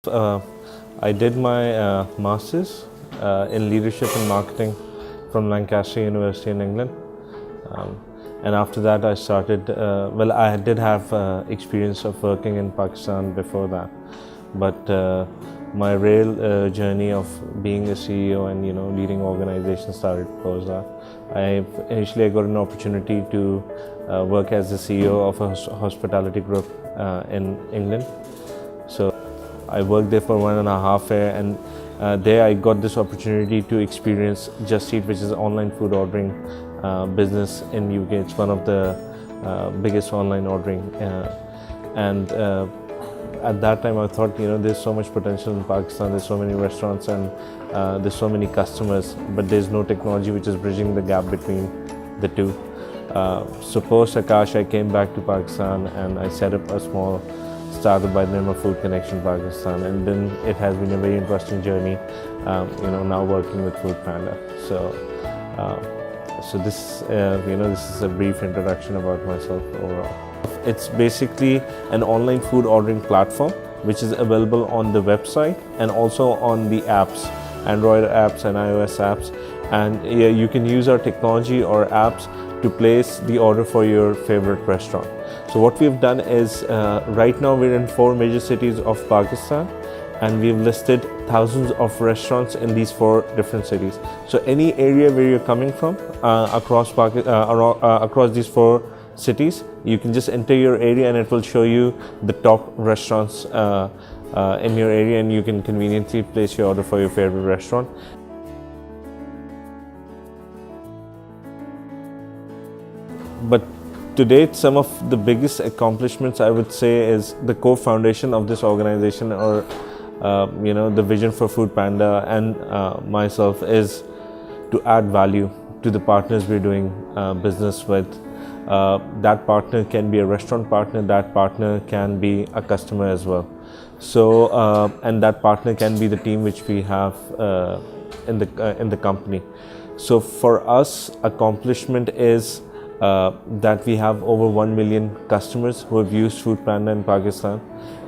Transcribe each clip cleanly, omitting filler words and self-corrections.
Uh, I did my master's in leadership and marketing from Lancaster University in England. And after that I started, I did have experience of working in Pakistan before that. But my real journey of being a CEO and leading organizations started post that. Initially I got an opportunity to work as the CEO of a hospitality group in England. So I worked there for 1.5 years, and there I got this opportunity to experience Just Eat, which is an online food ordering business in UK. It's one of the biggest online ordering, and at that time I thought, there's so much potential in Pakistan. There's so many restaurants and there's so many customers, but there's no technology which is bridging the gap between the two. So post Akash, I came back to Pakistan and I set up a small startup by the name of Food Connection Pakistan, and then it has been a very interesting journey. Now working with Foodpanda. So this is a brief introduction about myself overall. It's basically an online food ordering platform which is available on the website and also on the apps, Android apps and iOS apps. And you can use our technology or apps to place the order for your favorite restaurant. So what we've done is, right now we're in 4 major cities of Pakistan, and we've listed thousands of restaurants in these 4 different cities. So any area where you're coming from across these 4 cities, you can just enter your area and it will show you the top restaurants in your area, and you can conveniently place your order for your favorite restaurant. But to date, some of the biggest accomplishments I would say is the core foundation of this organization, or the vision for Foodpanda and myself, is to add value to the partners we're doing business with. That partner can be a restaurant partner, that partner can be a customer as well. So and that partner can be the team which we have in the company. So for us, accomplishment is that we have over 1 million customers who have used Foodpanda in Pakistan,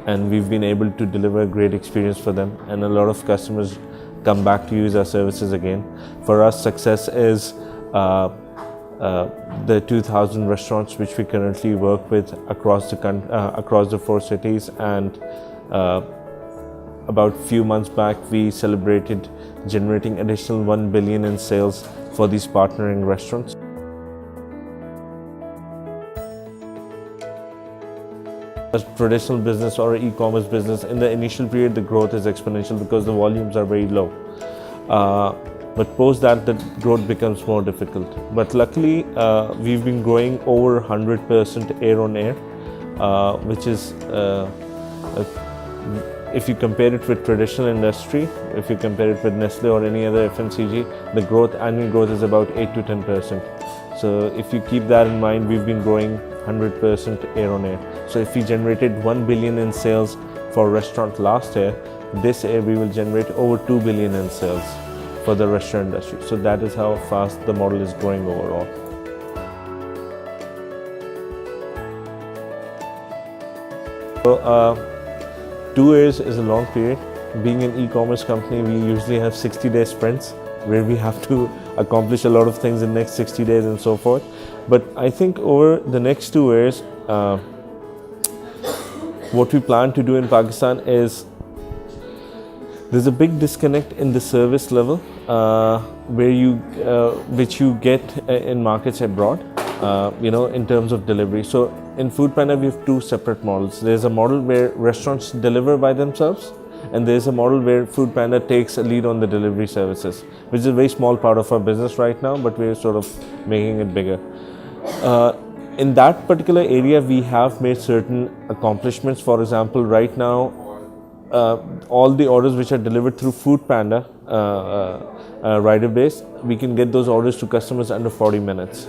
and we've been able to deliver a great experience for them, and a lot of customers come back to use our services again. For us, success is the 2,000 restaurants which we currently work with across the 4 cities, and about few months back we celebrated generating additional 1 billion in sales for these partnering restaurants. A traditional business or e-commerce business, in the initial period the growth is exponential because the volumes are very low. But post that, the growth becomes more difficult. But luckily, we've been growing over 100% year on year, which is, if you compare it with traditional industry, if you compare it with Nestle or any other FMCG, the annual growth is about 8 to 10%. So if you keep that in mind, we've been growing 100% year on year. So if we generated 1 billion in sales for restaurant last year, this year we will generate over 2 billion in sales for the restaurant industry. So that is how fast the model is growing overall. So 2 years is a long period. Being an e-commerce company, we usually have 60-day sprints where we have to accomplish a lot of things in the next 60 days and so forth. But I think over the next 2 years, what we plan to do in Pakistan is, there's a big disconnect in the service level which you get in markets abroad, in terms of delivery. So in Foodpanda, we have 2 separate models. There's a model where restaurants deliver by themselves, and there's a model where Foodpanda takes a lead on the delivery services, which is a very small part of our business right now, but we're sort of making it bigger. In that particular area, we have made certain accomplishments. For example, right now, all the orders which are delivered through Foodpanda rider base, we can get those orders to customers under 40 minutes.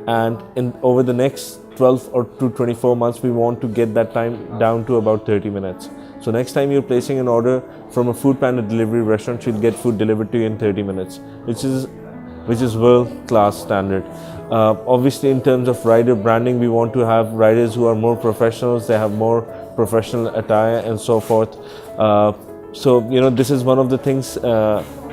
And over the next 12 or to 24 months, we want to get that time down to about 30 minutes. So next time you're placing an order from a Foodpanda delivery restaurant, you'll get food delivered to you in 30 minutes, which is world-class standard. Obviously, in terms of rider branding, we want to have riders who are more professionals. They have more professional attire and so forth. So, this is one of the things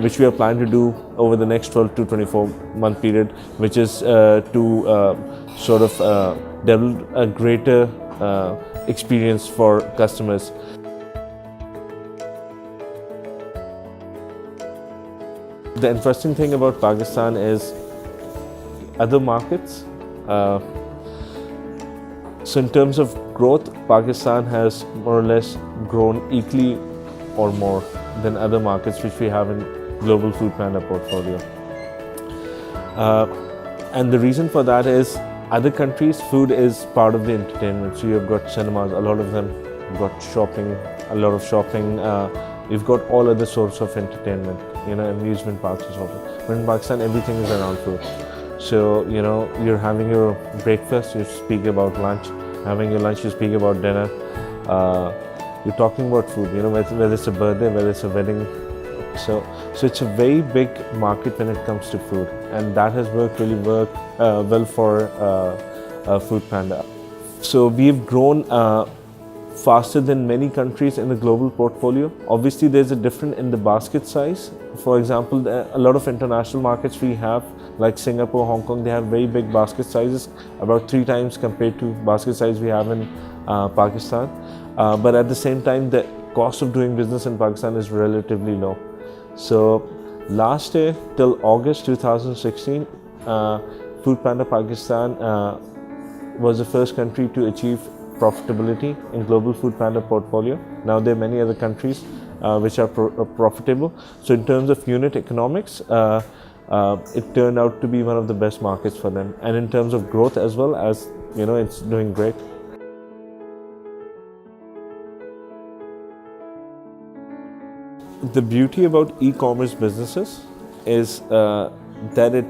which we are planning to do over the next 12 to 24 month period, which is to sort of develop a greater experience for customers. The interesting thing about Pakistan is other markets. So in terms of growth, Pakistan has more or less grown equally or more than other markets which we have in global Foodpanda portfolio. And the reason for that is other countries, food is part of the entertainment. So you've got cinemas, a lot of them, you've got shopping, a lot of shopping. You've got all other sorts of entertainment, amusement parks and so forth. But in Pakistan, everything is around food. So, you're having your breakfast, you speak about lunch. Having your lunch, you speak about dinner. You're talking about food, whether it's a birthday, whether it's a wedding. So it's a very big market when it comes to food, and that has worked really well for Foodpanda. So we've grown faster than many countries in the global portfolio. Obviously, there's a difference in the basket size. For example, a lot of international markets we have, like Singapore, Hong Kong, they have very big basket sizes, about 3 times compared to basket size we have in Pakistan. But at the same time, the cost of doing business in Pakistan is relatively low. So last year till August 2016, Foodpanda Pakistan was the first country to achieve profitability in global Foodpanda portfolio. Now there are many other countries which are profitable. So in terms of unit economics, it turned out to be one of the best markets for them. And in terms of growth as well, as it's doing great. The beauty about e-commerce businesses is that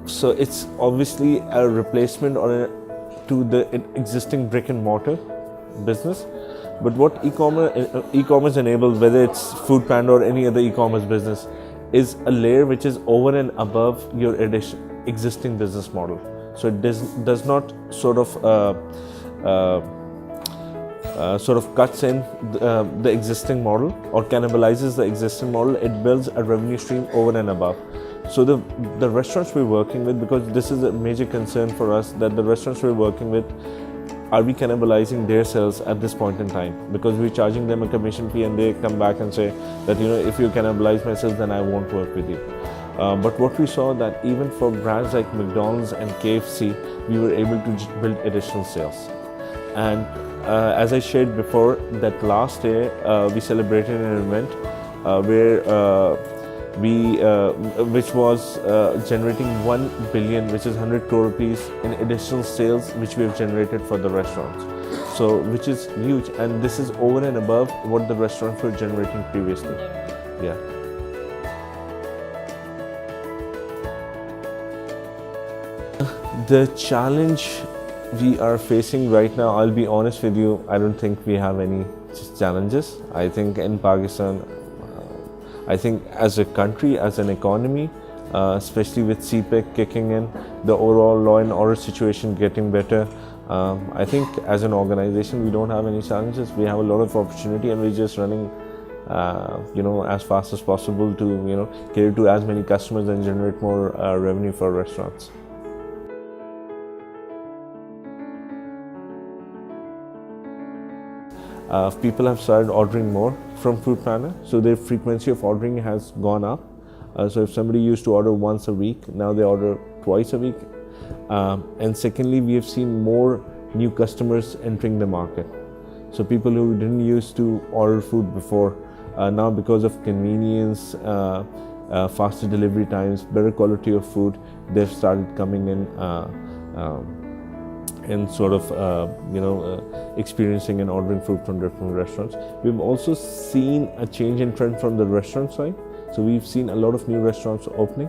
it's obviously a replacement to the existing brick and mortar business. But what e-commerce enables, whether it's Foodpanda or any other e-commerce business, is a layer which is over and above your existing business model. So it does not sort of cuts in the existing model or cannibalizes the existing model. It builds a revenue stream over and above. So the restaurants we're working with, because this is a major concern for us, that the restaurants we're working with, are we cannibalizing their sales at this point in time? Because we're charging them a commission fee and they come back and say that, if you cannibalize my sales, then I won't work with you. But what we saw that even for brands like McDonald's and KFC, we were able to build additional sales. And as I shared before, that last year we celebrated an event which was generating 1 billion, which is 100 crore rupees in additional sales which we have generated for the restaurants. So which is huge, and this is over and above what the restaurants were generating previously. Yeah. The challenge we are facing right now, I'll be honest with you, I don't think we have any challenges. I think in Pakistan, I think as a country, as an economy, especially with CPEC kicking in, the overall law and order situation getting better, I think as an organization, we don't have any challenges. We have a lot of opportunity, and we're just running, as fast as possible to, cater to as many customers and generate more revenue for restaurants. People have started ordering more from Foodpanda, so their frequency of ordering has gone up. So if somebody used to order once a week, now they order twice a week. And secondly, we have seen more new customers entering the market. So people who didn't used to order food before, now because of convenience, faster delivery times, better quality of food, they've started coming in and sort of, experiencing and ordering food from different restaurants. We've also seen a change in trend from the restaurant side. So we've seen a lot of new restaurants opening.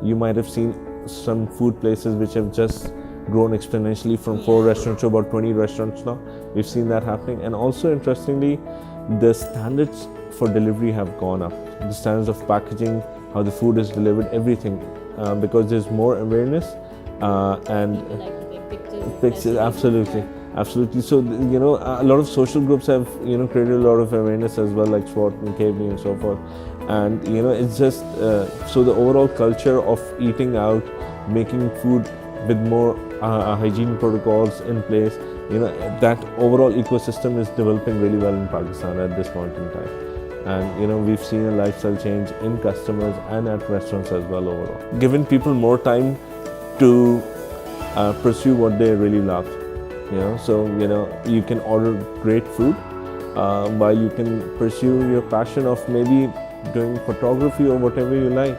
You might have seen some food places which have just grown exponentially from 4 restaurants to about 20 restaurants now. We've seen that happening. And also, interestingly, the standards for delivery have gone up. The standards of packaging, how the food is delivered, everything, because there's more awareness and pictures, absolutely. Absolutely. So, a lot of social groups have, created a lot of awareness as well, like SWAT and KB and so forth. And, it's just, so the overall culture of eating out, making food with more hygiene protocols in place, that overall ecosystem is developing really well in Pakistan at this point in time. And, we've seen a lifestyle change in customers and at restaurants as well overall. Giving people more time to pursue what they really love. So you can order great food while you can pursue your passion of maybe doing photography or whatever you like.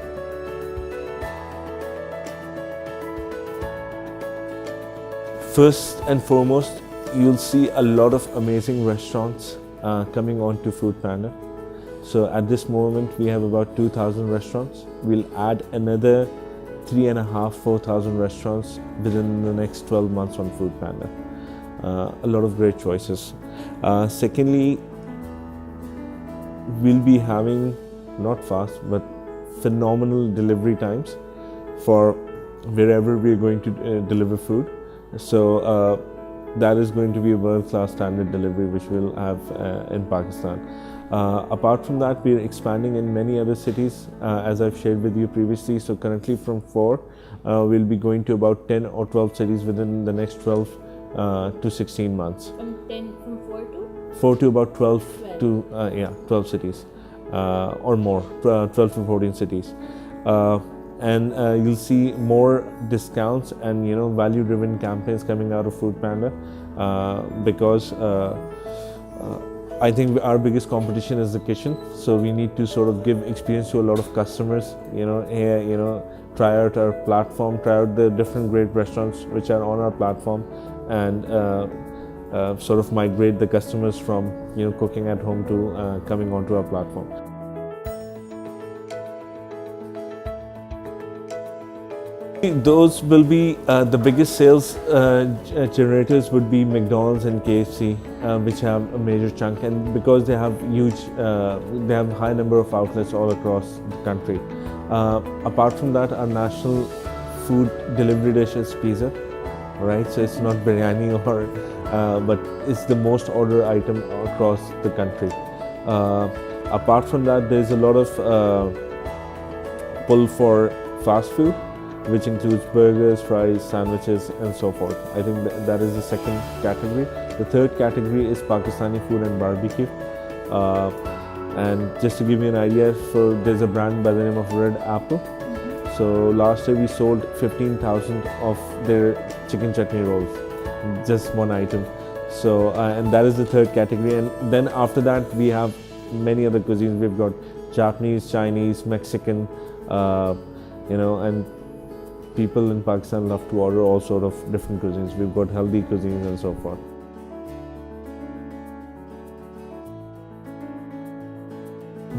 First and foremost, you'll see a lot of amazing restaurants coming onto Foodpanda. So at this moment, we have about 2,000 restaurants. We'll add another 3,500-4,000 restaurants within the next 12 months on Foodpanda. A lot of great choices. Secondly, we'll be having not fast but phenomenal delivery times for wherever we're going to deliver food. So that is going to be a world-class standard delivery which we'll have in Pakistan. Apart from that, we're expanding in many other cities, as I've shared with you previously. So currently from 4, we'll be going to about 10 or 12 cities within the next 12 to 16 months. From 4 to? 4 to about 12 to 12 cities or more, 12 to 14 cities. And you'll see more discounts and value-driven campaigns coming out of Foodpanda because I think our biggest competition is the kitchen. So we need to sort of give experience to a lot of customers. Try out our platform, try out the different great restaurants which are on our platform, and sort of migrate the customers from cooking at home to coming onto our platform. Those will be the biggest sales generators would be McDonald's and KFC, which have a major chunk, and because they have they have high number of outlets all across the country. Apart from that, our national food delivery dish is pizza, right? So it's not biryani but it's the most ordered item across the country. Apart from that, there's a lot of pull for fast food, which includes burgers, fries, sandwiches, and so forth. I think that is the second category. The third category is Pakistani food and barbecue. And just to give you an idea, there's a brand by the name of Red Apple. So last year we sold 15,000 of their chicken chutney rolls, just one item. So and that is the third category. And then after that we have many other cuisines. We've got Japanese, Chinese, Mexican, and people in Pakistan love to order all sort of different cuisines. We've got healthy cuisines and so forth.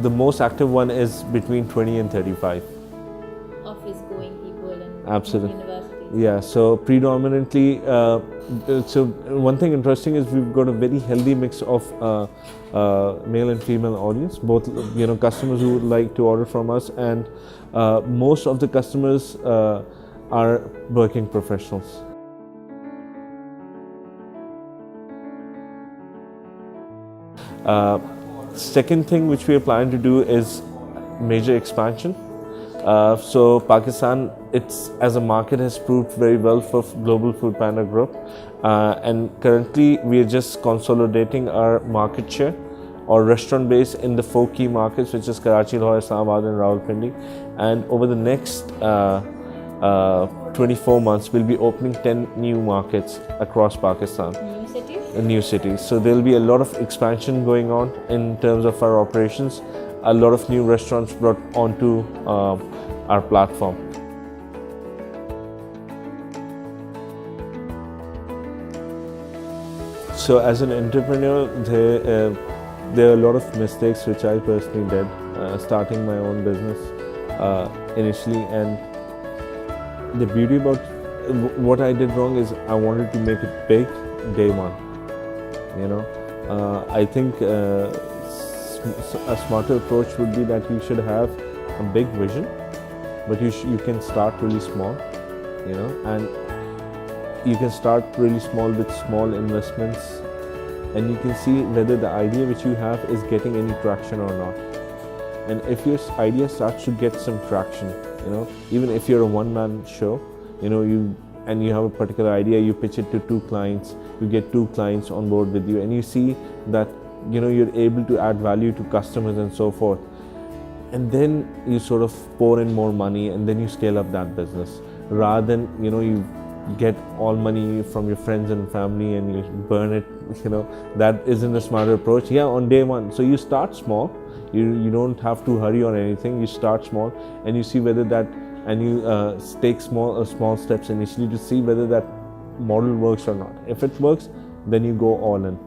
The most active one is between 20 and 35. Office-going people and Absolutely. universities. Yeah, so predominantly, so one thing interesting is we've got a very healthy mix of male and female audience, both customers who would like to order from us, and most of the customers are working professionals. Second thing which we are planning to do is major expansion. So Pakistan, as a market, has proved very well for Global Foodpanda Group, and currently we are just consolidating our market share or restaurant base in the 4 key markets, which is Karachi, Lahore, Islamabad, and Rawalpindi. And over the next 24 months, we'll be opening 10 new markets across Pakistan. New cities? New cities. So there'll be a lot of expansion going on in terms of our operations. A lot of new restaurants brought onto our platform. So as an entrepreneur, there are a lot of mistakes which I personally did starting my own business initially, and the beauty about what I did wrong is I wanted to make it big day one. I think a smarter approach would be that you should have a big vision, but you can start really small, and you can start really small with small investments, and you can see whether the idea which you have is getting any traction or not. And if your idea starts to get some traction, even if you're a one-man show, you have a particular idea, you pitch it to 2 clients, you get 2 clients on board with you, and you see that you're able to add value to customers and so forth. And then you sort of pour in more money, and then you scale up that business, rather than you get all money from your friends and family and you burn it. That isn't a smarter approach. On day one, so you start small. You don't have to hurry on anything. You start small, and you see whether that, and you take small steps initially to see whether that model works or not. If it works, then you go all in.